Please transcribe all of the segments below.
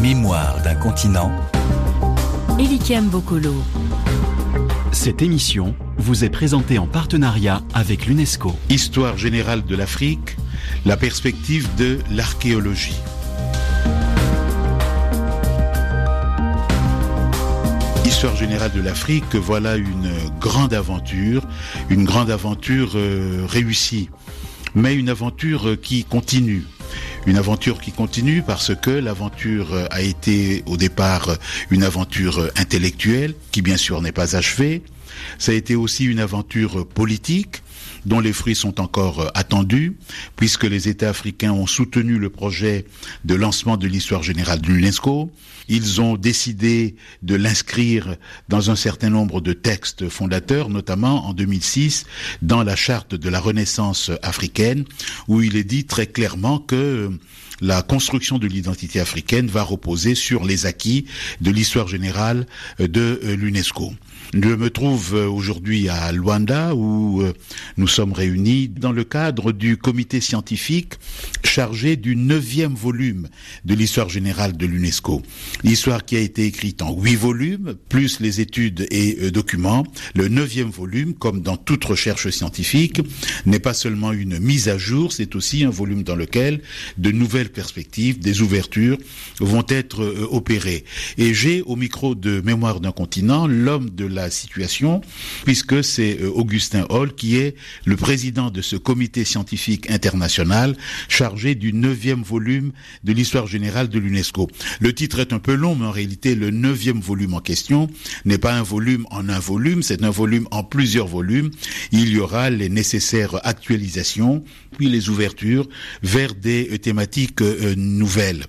Mémoire d'un continent. Elikem Bokolo. Cette émission vous est présentée en partenariat avec l'UNESCO. Histoire générale de l'Afrique, la perspective de l'archéologie. Histoire générale de l'Afrique, voilà une grande aventure réussie, mais une aventure qui continue. Une aventure qui continue parce que l'aventure a été au départ une aventure intellectuelle qui bien sûr n'est pas achevée. Ça a été aussi une aventure politique dont les fruits sont encore attendus, puisque les États africains ont soutenu le projet de lancement de l'histoire générale de l'UNESCO. Ils ont décidé de l'inscrire dans un certain nombre de textes fondateurs, notamment en 2006, dans la charte de la Renaissance africaine, où il est dit très clairement que la construction de l'identité africaine va reposer sur les acquis de l'histoire générale de l'UNESCO. Je me trouve aujourd'hui à Luanda où nous sommes réunis dans le cadre du comité scientifique chargé du 9e volume de l'histoire générale de l'UNESCO. L'histoire qui a été écrite en 8 volumes, plus les études et documents. Le 9e volume, comme dans toute recherche scientifique, n'est pas seulement une mise à jour, c'est aussi un volume dans lequel de nouvelles perspectives, des ouvertures vont être opérées. Et j'ai au micro de Mémoire d'un continent l'homme de la situation, puisque c'est Augustin Hall qui est le président de ce comité scientifique international chargé du 9e volume de l'histoire générale de l'UNESCO. Le titre est un peu long, mais en réalité le 9e volume en question n'est pas un volume en un volume, c'est un volume en plusieurs volumes. Il y aura les nécessaires actualisations, puis les ouvertures vers des thématiques nouvelles.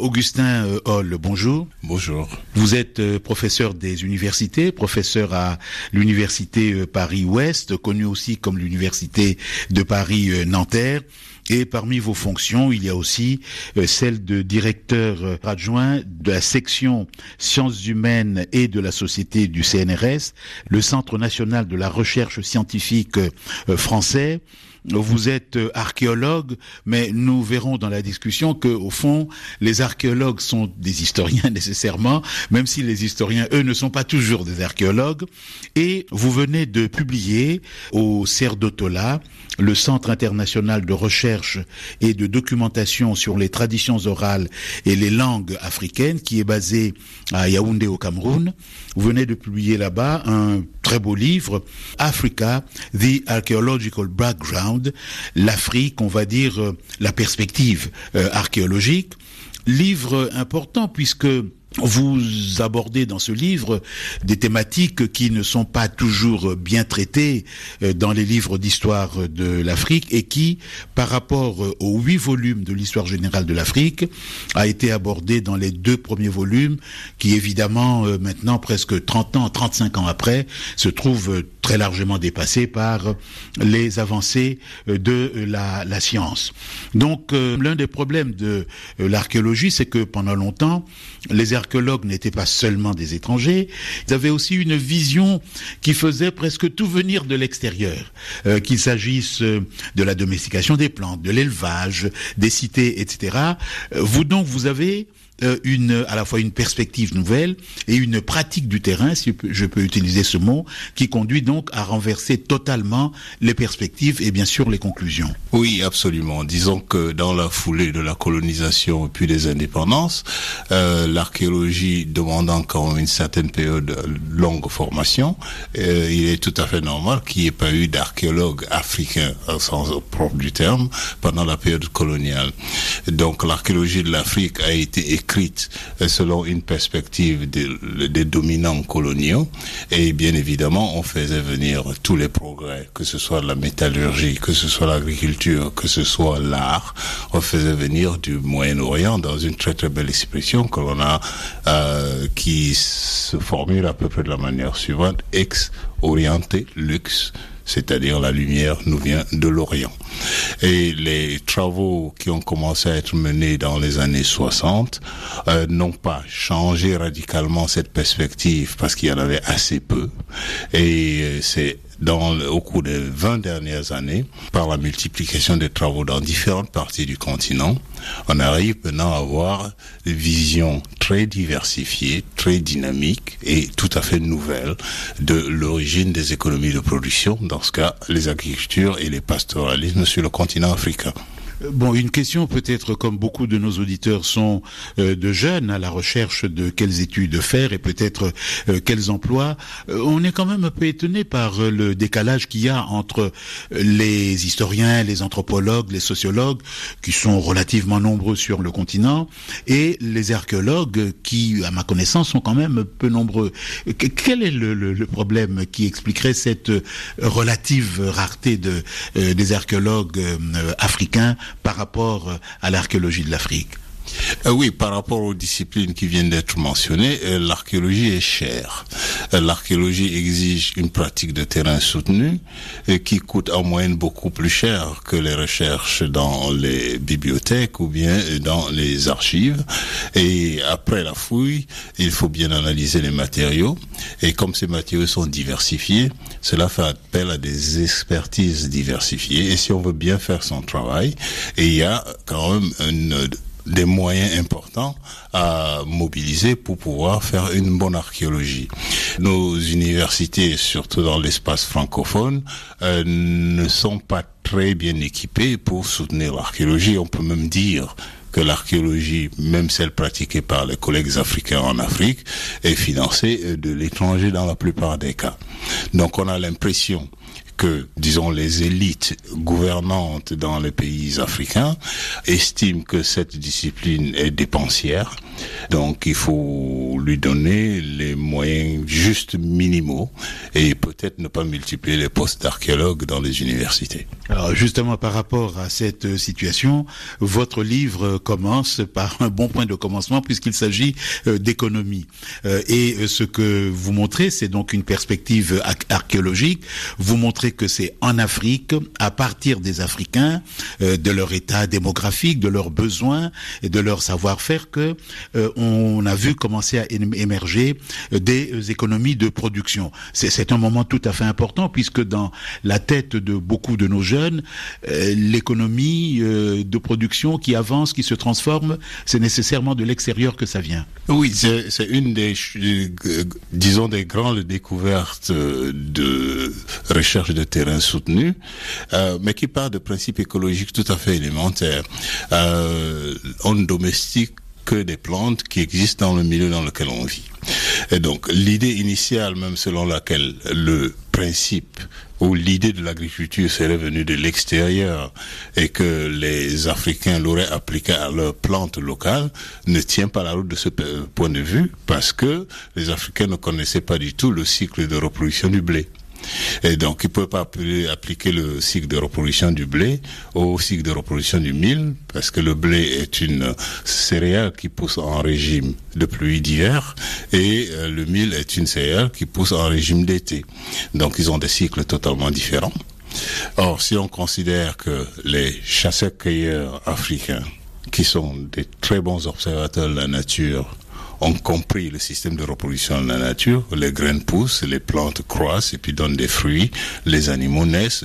Augustin Hall, bonjour. Bonjour. Vous êtes professeur des universités, professeur à l'université Paris-Ouest, connue aussi comme l'université de Paris-Nanterre. Et parmi vos fonctions, il y a aussi celle de directeur adjoint de la section sciences humaines et de la société du CNRS, le Centre national de la recherche scientifique français. Vous êtes archéologue, mais nous verrons dans la discussion que, au fond, les archéologues sont des historiens nécessairement, même si les historiens, eux, ne sont pas toujours des archéologues. Et vous venez de publier au CERDOTOLA, le Centre international de recherche et de documentation sur les traditions orales et les langues africaines, qui est basé à Yaoundé au Cameroun. Vous venez de publier là-bas un très beau livre, Africa, the Archaeological Background, l'Afrique, on va dire la perspective archéologique. Livre important puisque vous abordez dans ce livre des thématiques qui ne sont pas toujours bien traitées dans les livres d'histoire de l'Afrique et qui, par rapport aux 8 volumes de l'histoire générale de l'Afrique, a été abordé dans les 2 premiers volumes qui, évidemment, maintenant, presque 30 ans, 35 ans après, se trouvent très largement dépassés par les avancées de la science. Donc, l'un des problèmes de l'archéologie, c'est que pendant longtemps, les archéologues n'étaient pas seulement des étrangers, ils avaient aussi une vision qui faisait presque tout venir de l'extérieur, qu'il s'agisse de la domestication des plantes, de l'élevage, des cités, etc. Vous avez à la fois une perspective nouvelle et une pratique du terrain, si je peux utiliser ce mot, qui conduit donc à renverser totalement les perspectives et bien sûr les conclusions. Oui, absolument. Disons que dans la foulée de la colonisation et puis des indépendances, l'archéologie demandant quand même une certaine période de longue formation, il est tout à fait normal qu'il n'y ait pas eu d'archéologues africains au sens propre du terme pendant la période coloniale. Donc l'archéologie de l'Afrique a été écrite selon une perspective des dominants coloniaux et bien évidemment on faisait venir tous les progrès, que ce soit la métallurgie, que ce soit l'agriculture, que ce soit l'art, on faisait venir du Moyen-Orient dans une très très belle expression que l'on a qui se formule à peu près de la manière suivante: ex oriente lux, c'est-à-dire la lumière nous vient de l'Orient. Et les travaux qui ont commencé à être menés dans les années 60 n'ont pas changé radicalement cette perspective parce qu'il y en avait assez peu. Et c'est au cours des 20 dernières années, par la multiplication des travaux dans différentes parties du continent, on arrive maintenant à avoir des visions très diversifiées, très dynamiques et tout à fait nouvelles de l'origine des économies de production, dans ce cas, les agricultures et les pastoralismes sur le continent africain. Bon, une question peut-être, comme beaucoup de nos auditeurs sont de jeunes à la recherche de quelles études faire et peut-être quels emplois, on est quand même un peu étonné par le décalage qu'il y a entre les historiens, les anthropologues, les sociologues, qui sont relativement nombreux sur le continent, et les archéologues qui, à ma connaissance, sont quand même peu nombreux. Quel est le problème qui expliquerait cette relative rareté des archéologues africains par rapport à l'archéologie de l'Afrique? Oui, par rapport aux disciplines qui viennent d'être mentionnées, l'archéologie est chère. L'archéologie exige une pratique de terrain soutenue qui coûte en moyenne beaucoup plus cher que les recherches dans les bibliothèques ou bien dans les archives. Et après la fouille, il faut bien analyser les matériaux. Et comme ces matériaux sont diversifiés, cela fait appel à des expertises diversifiées. Et si on veut bien faire son travail, et il y a quand même des moyens importants à mobiliser pour pouvoir faire une bonne archéologie. Nos universités, surtout dans l'espace francophone, ne sont pas très bien équipées pour soutenir l'archéologie. On peut même dire que l'archéologie, même celle pratiquée par les collègues africains en Afrique, est financée de l'étranger dans la plupart des cas. Donc on a l'impression que, disons, les élites gouvernantes dans les pays africains estiment que cette discipline est dépensière. Donc, il faut lui donner les moyens juste minimaux et peut-être ne pas multiplier les postes d'archéologues dans les universités. Alors, justement, par rapport à cette situation, votre livre commence par un bon point de commencement puisqu'il s'agit d'économie. Et ce que vous montrez, c'est donc une perspective archéologique. Vous montrez que c'est en Afrique, à partir des Africains, de leur état démographique, de leurs besoins et de leur savoir-faire que on a vu commencer à émerger des économies de production. C'est un moment tout à fait important puisque dans la tête de beaucoup de nos jeunes, l'économie de production qui avance, qui se transforme, c'est nécessairement de l'extérieur que ça vient. Oui, c'est une des, disons, des grandes découvertes de recherche de terrain soutenu, mais qui part de principes écologiques tout à fait élémentaires. On domestique que des plantes qui existent dans le milieu dans lequel on vit. Et donc, l'idée initiale, même selon laquelle le principe ou l'idée de l'agriculture serait venue de l'extérieur et que les Africains l'auraient appliquée à leurs plantes locales, ne tient pas la route de ce point de vue parce que les Africains ne connaissaient pas du tout le cycle de reproduction du blé. Et donc, ils ne peuvent pas appliquer le cycle de reproduction du blé au cycle de reproduction du mil, parce que le blé est une céréale qui pousse en régime de pluie d'hiver, et le mil est une céréale qui pousse en régime d'été. Donc, ils ont des cycles totalement différents. Or, si on considère que les chasseurs-cueilleurs africains, qui sont des très bons observateurs de la nature, ont compris le système de reproduction de la nature, les graines poussent, les plantes croissent et puis donnent des fruits, les animaux naissent,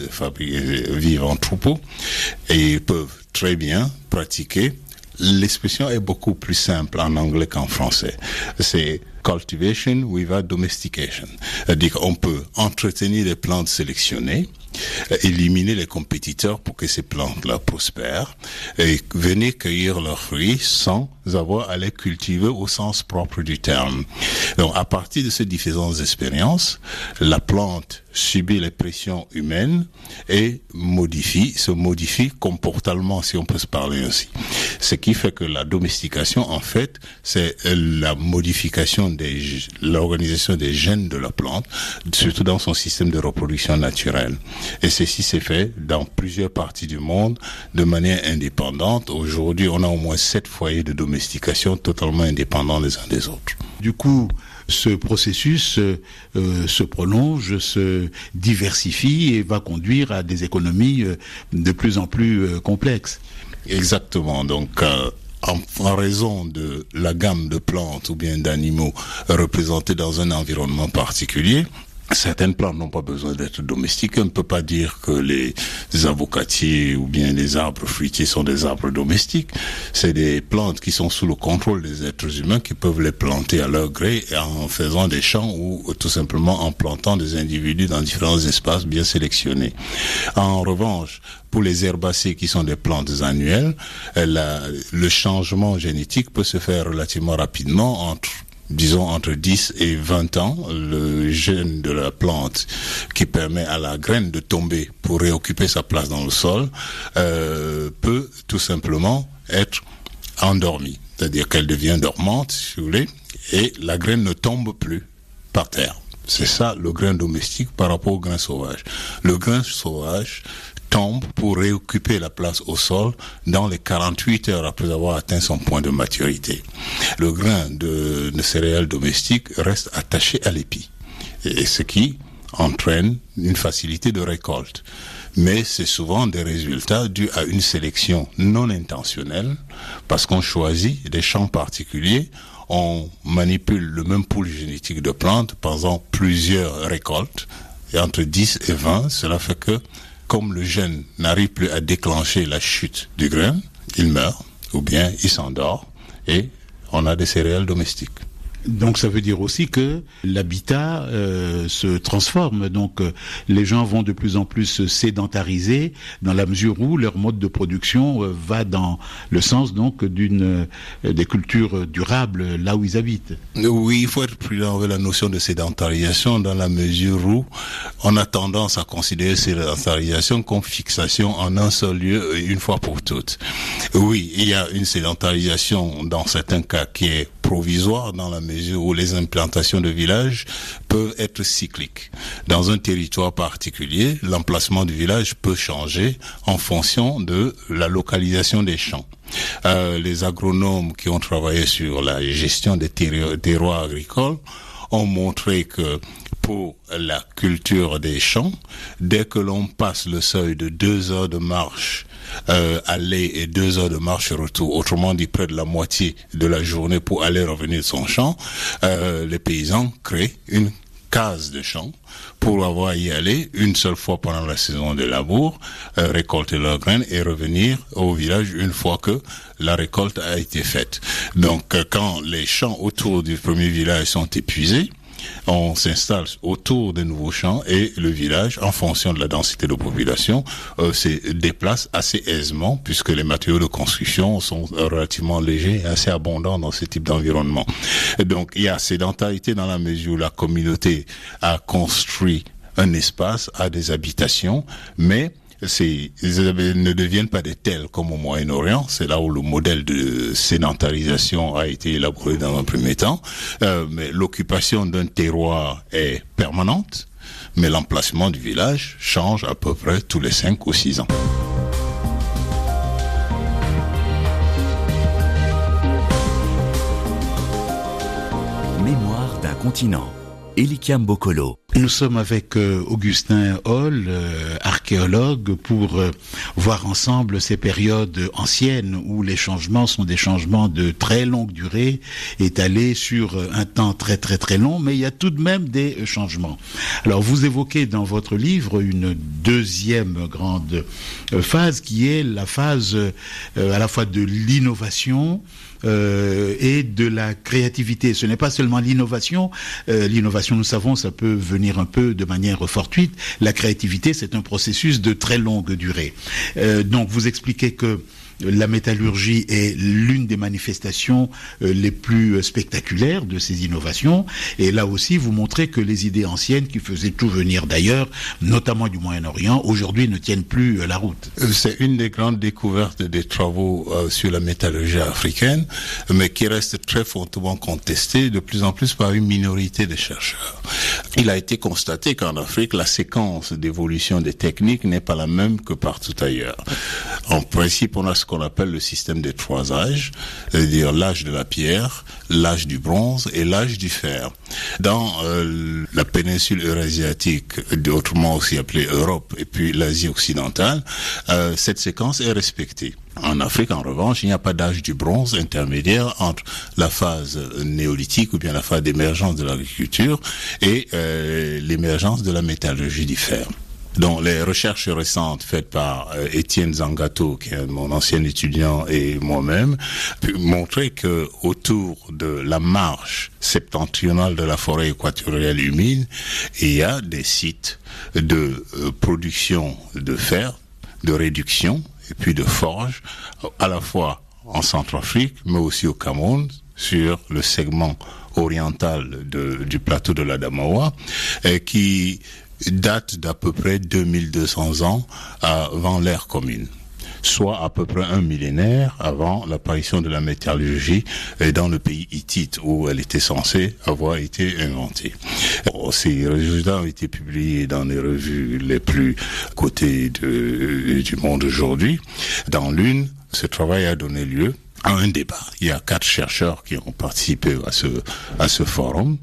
vivent en troupeau et ils peuvent très bien pratiquer. L'expression est beaucoup plus simple en anglais qu'en français. C'est cultivation without domestication. C'est-à-dire qu'on peut entretenir les plantes sélectionnées, éliminer les compétiteurs pour que ces plantes-là prospèrent et venir cueillir leurs fruits sans avoir à les cultiver au sens propre du terme. Donc, à partir de ces différentes expériences, la plante subit les pressions humaines et se modifie comportamentalement, si on peut se parler ainsi. Ce qui fait que la domestication, en fait, c'est la modification l'organisation des gènes de la plante, surtout dans son système de reproduction naturelle. Et ceci s'est fait dans plusieurs parties du monde de manière indépendante. Aujourd'hui, on a au moins 7 foyers de domestication totalement indépendants les uns des autres. Du coup, ce processus se prolonge, se diversifie et va conduire à des économies de plus en plus complexes. Exactement. Donc, en raison de la gamme de plantes ou bien d'animaux représentés dans un environnement particulier, Certaines plantes n'ont pas besoin d'être domestiquées. On ne peut pas dire que les avocatiers ou bien les arbres fruitiers sont des arbres domestiques. C'est des plantes qui sont sous le contrôle des êtres humains qui peuvent les planter à leur gré en faisant des champs ou tout simplement en plantant des individus dans différents espaces bien sélectionnés. En revanche, pour les herbacées qui sont des plantes annuelles, le changement génétique peut se faire relativement rapidement entre 10 et 20 ans. Le gène de la plante qui permet à la graine de tomber pour réoccuper sa place dans le sol peut tout simplement être endormi. C'est-à-dire qu'elle devient dormante, si vous voulez, et la graine ne tombe plus par terre. C'est ça le grain domestique par rapport au grain sauvage. Le grain sauvage tombe pour réoccuper la place au sol dans les 48 heures après avoir atteint son point de maturité. Le grain de céréales domestiques reste attaché à l'épi, et ce qui entraîne une facilité de récolte. Mais c'est souvent des résultats dus à une sélection non intentionnelle, parce qu'on choisit des champs particuliers, on manipule le même pool génétique de plantes pendant plusieurs récoltes, et entre 10 et 20, cela fait que comme le gène n'arrive plus à déclencher la chute du grain, il meurt, ou bien il s'endort, et on a des céréales domestiques. Donc ça veut dire aussi que l'habitat se transforme. Donc les gens vont de plus en plus se sédentariser dans la mesure où leur mode de production va dans le sens donc des cultures durables là où ils habitent. Oui, il faut être prudent avec la notion de sédentarisation dans la mesure où on a tendance à considérer sédentarisation comme fixation en un seul lieu une fois pour toutes. Oui, il y a une sédentarisation dans certains cas qui est provisoire dans la mesure où les implantations de villages peuvent être cycliques. Dans un territoire particulier, l'emplacement du village peut changer en fonction de la localisation des champs. Les agronomes qui ont travaillé sur la gestion des terroirs agricoles ont montré que pour la culture des champs, dès que l'on passe le seuil de 2 heures de marche aller et 2 heures de marche retour, autrement dit près de la moitié de la journée pour aller revenir de son champ, les paysans créent une case de champ pour avoir à y aller une seule fois pendant la saison de labour, récolter leurs graines et revenir au village une fois que la récolte a été faite. Donc quand les champs autour du premier village sont épuisés, on s'installe autour des nouveaux champs et le village, en fonction de la densité de population, se déplace assez aisément puisque les matériaux de construction sont relativement légers et assez abondants dans ce type d'environnement. Et donc il y a sédentarité dans la mesure où la communauté a construit un espace, a des habitations, mais ils ne deviennent pas des tels comme au Moyen-Orient. C'est là où le modèle de sédentarisation a été élaboré dans un premier temps. Mais l'occupation d'un terroir est permanente, mais l'emplacement du village change à peu près tous les 5 ou 6 ans. Mémoire d'un continent. Elikiam Bokolo. Nous sommes avec Augustin Hall, archéologue, pour voir ensemble ces périodes anciennes où les changements sont des changements de très longue durée, étalés sur un temps très très très long, mais il y a tout de même des changements. Alors vous évoquez dans votre livre une deuxième grande phase qui est la phase à la fois de l'innovation et de la créativité. Ce n'est pas seulement l'innovation. L'innovation, nous savons, ça peut venir un peu de manière fortuite. La créativité, c'est un processus de très longue durée. Donc, vous expliquez que la métallurgie est l'une des manifestations les plus spectaculaires de ces innovations. Et là aussi, vous montrez que les idées anciennes qui faisaient tout venir d'ailleurs, notamment du Moyen-Orient, aujourd'hui ne tiennent plus la route. C'est une des grandes découvertes des travaux sur la métallurgie africaine, mais qui reste très fortement contestée de plus en plus par une minorité de chercheurs. Il a été constaté qu'en Afrique, la séquence d'évolution des techniques n'est pas la même que partout ailleurs. En principe, on a ce qu'on appelle le système des 3 âges, c'est-à-dire l'âge de la pierre, l'âge du bronze et l'âge du fer. Dans la péninsule eurasiatique, autrement aussi appelée Europe, et puis l'Asie occidentale, cette séquence est respectée. En Afrique, en revanche, il n'y a pas d'âge du bronze intermédiaire entre la phase néolithique ou bien la phase d'émergence de l'agriculture et l'émergence de la métallurgie du fer. Donc, les recherches récentes faites par Étienne Zangato, qui est mon ancien étudiant, et moi-même, montraient que autour de la marge septentrionale de la forêt équatoriale humide, il y a des sites de production de fer, de réduction et puis de forge, à la fois en Centrafrique, mais aussi au Cameroun, sur le segment oriental du plateau de l'Adamawa, qui date d'à peu près 2200 ans avant l'ère commune, soit à peu près un millénaire avant l'apparition de la métallurgie dans le pays hittite où elle était censée avoir été inventée. Ces résultats ont été publiés dans les revues les plus cotées du monde aujourd'hui. Dans l'une, ce travail a donné lieu à un débat. Il y a 4 chercheurs qui ont participé à ce forum.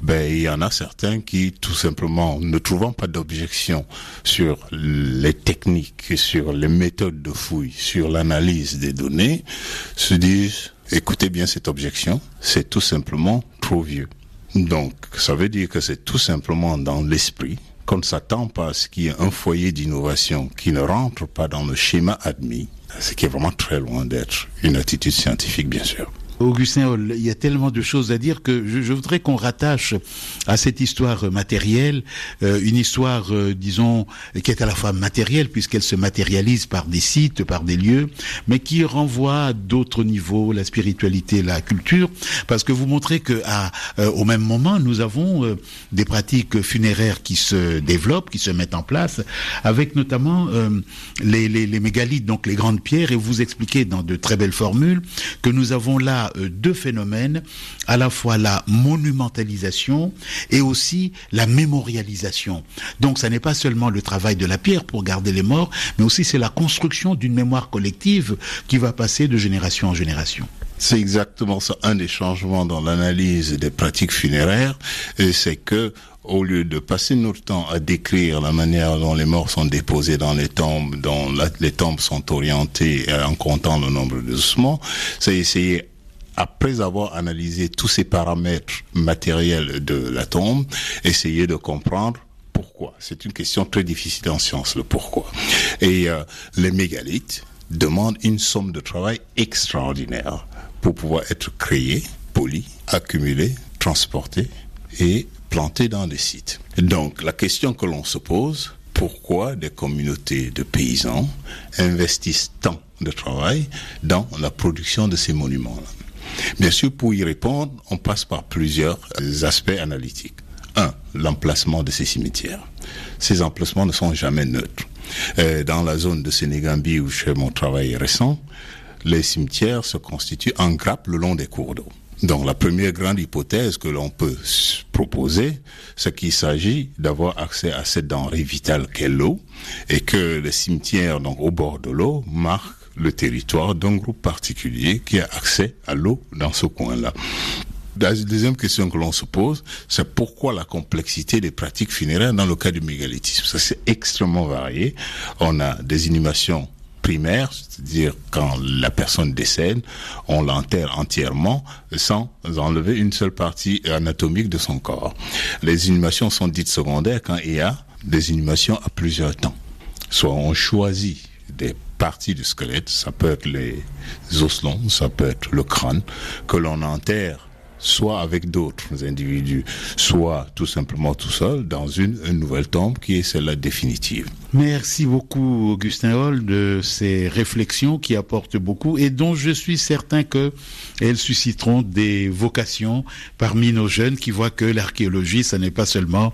Il y en a certains qui, tout simplement, ne trouvant pas d'objection sur les techniques, sur les méthodes de fouille, sur l'analyse des données, se disent, écoutez bien cette objection, c'est tout simplement trop vieux. Donc, ça veut dire que c'est tout simplement dans l'esprit qu'on ne s'attend pas à ce qu'il y ait un foyer d'innovation qui ne rentre pas dans le schéma admis, ce qui est vraiment très loin d'être une attitude scientifique, bien sûr. Augustin Hall, il y a tellement de choses à dire que je voudrais qu'on rattache à cette histoire matérielle, une histoire, disons, qui est à la fois matérielle puisqu'elle se matérialise par des sites, par des lieux, mais qui renvoie à d'autres niveaux, la spiritualité, la culture, parce que vous montrez que au même moment, nous avons des pratiques funéraires qui se développent, qui se mettent en place, avec notamment les mégalithes, donc les grandes pierres, et vous expliquez dans de très belles formules que nous avons là 2 phénomènes, à la fois la monumentalisation et aussi la mémorialisation. Donc ça n'est pas seulement le travail de la pierre pour garder les morts, mais aussi c'est la construction d'une mémoire collective qui va passer de génération en génération. C'est exactement ça, un des changements dans l'analyse des pratiques funéraires, c'est que au lieu de passer notre temps à décrire la manière dont les morts sont déposés dans les tombes, dont les tombes sont orientées en comptant le nombre d'ossements, c'est essayer, après avoir analysé tous ces paramètres matériels de la tombe, essayer de comprendre pourquoi. C'est une question très difficile en science, le pourquoi. Et les mégalithes demandent une somme de travail extraordinaire pour pouvoir être créés, polis, accumulés, transportés et plantés dans des sites. Donc la question que l'on se pose, pourquoi des communautés de paysans investissent tant de travail dans la production de ces monuments-là? Bien sûr, pour y répondre, on passe par plusieurs aspects analytiques. 1. L'emplacement de ces cimetières. Ces emplacements ne sont jamais neutres. Dans la zone de Sénégambie où je fais mon travail récent, les cimetières se constituent en grappes le long des cours d'eau. Donc la première grande hypothèse que l'on peut proposer, c'est qu'il s'agit d'avoir accès à cette denrée vitale qu'est l'eau et que les cimetières donc au bord de l'eau marquent le territoire d'un groupe particulier qui a accès à l'eau dans ce coin-là. La deuxième question que l'on se pose, c'est pourquoi la complexité des pratiques funéraires dans le cas du mégalithisme. Ça, c'est extrêmement varié. On a des inhumations primaires, c'est-à-dire quand la personne décède, on l'enterre entièrement sans enlever une seule partie anatomique de son corps. Les inhumations sont dites secondaires quand il y a des inhumations à plusieurs temps. Soit on choisit des parties du squelette, ça peut être les os longs, ça peut être le crâne, que l'on enterre soit avec d'autres individus, soit tout simplement tout seul dans une nouvelle tombe qui est celle-là définitive. Merci beaucoup Augustin Hall de ces réflexions qui apportent beaucoup et dont je suis certain que elles susciteront des vocations parmi nos jeunes qui voient que l'archéologie, ça n'est pas seulement